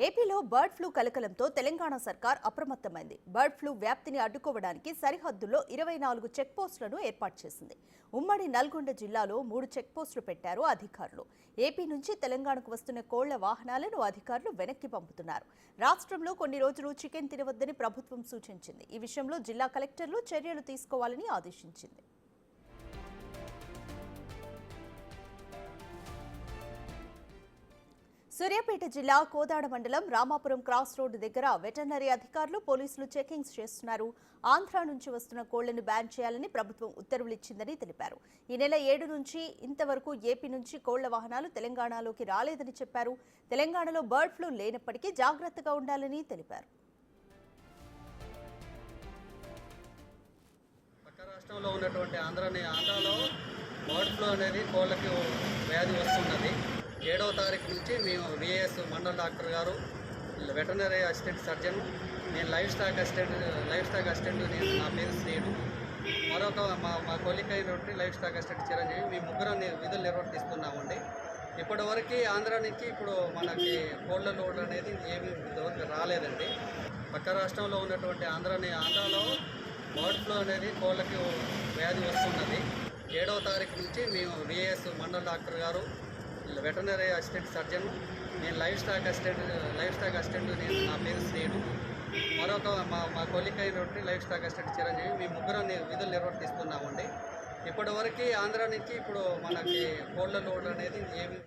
ఏపీలో bird flu కలకలంతో Telangana సర్కార్ అప్రమత్తమైంది. Bird flu వ్యాప్తిని అడ్డుకోవడానికి సరిహద్దుల్లో 24 చెక్ పోస్టులను ఏర్పాటు చేసింది. ఉమ్మడి నల్గొండ జిల్లాలో 3 చెక్ పోస్టులు పెట్టారు అధికారులు. ఏపీ నుంచి తెలంగాణకు వస్తున్న కోళ్ల వాహనాలను అధికారులు వెనక్కి పంపుతున్నారు. రాష్ట్రంలో కొన్ని రోజులు చికెన్ తినవద్దని ప్రభుత్వం సూచించింది. ఈ విషయంలో జిల్లా కలెక్టర్లు చర్యలు తీసుకోవాలని ఆదేశించింది. సూర్యాపేట జిల్లా కోదాడ మండలం రామాపురం క్రాస్ రోడ్డు దగ్గర వెటర్నరీ అధికారులు పోలీసులు చెకింగ్స్ చేస్తున్నారు. ఆంధ్ర నుంచి వస్తున్న కోళ్లను బ్యాన్ చేయాలని ప్రభుత్వం ఉత్తర్వులు ఇచ్చిందని తెలిపారు. ఈ నెల 7 నుంచి ఇంతవరకు ఏపీ నుంచి కోళ్ల వాహనాలు తెలంగాణలోకి రాలేదని చెప్పారు. తెలంగాణలో బర్డ్ ఫ్లూ లేనప్పటికీ జాగ్రత్తగా ఉండాలని తెలిపారు. పక్క రాష్ట్రంలో ఉన్నటువంటి ఆంధ్రాలో బర్డ్ ఫ్లూ అనేది కోళ్ళకి వ్యాధి వస్తున్నది. 7వ తారీఖు నుంచి మేము విఏఎస్ మండల డాక్టర్ గారు, వెటర్నరీ అసిస్టెంట్ సర్జన్, నేను లైఫ్ స్టాక్ అసిస్టెంట్ నేను నా పేరు శ్రీను, మరొక మా కొలిక్ అయినటువంటి లైఫ్ స్టాక్ అసిస్టెంట్ చిరంజీవి, మేము ముగ్గురం విధులు నిర్వర్తిస్తున్నామండి. ఇప్పటివరకు ఆంధ్ర నుంచి ఇప్పుడు మనకి కోళ్ళ లోడ్ అనేది ఏమీ రాలేదండి. పక్క రాష్ట్రంలో ఉన్నటువంటి ఆంధ్రాలో బర్డ్ ఫ్లూ అనేది కోళ్ళకి వ్యాధి వస్తున్నది. 7వ తారీఖు నుంచి మేము విఏఎస్ మండల డాక్టర్ గారు, వెటర్నరీ అసిస్టెంట్ సర్జన్, నేను లైఫ్ స్టాక్ అసిస్టెంట్ నేను నా పేరు శ్రీను, మరొక మా కొలిక్ అయినటువంటి లైఫ్ స్టాక్ అసిస్టెంట్ చిరంజీవి, మేము ముగ్గురం విధులు నిర్వర్తిస్తున్నామండి. ఇప్పటివరకు ఆంధ్ర నుంచి ఇప్పుడు మనకి కోళ్ళ లోడ్ అనేది ఏమి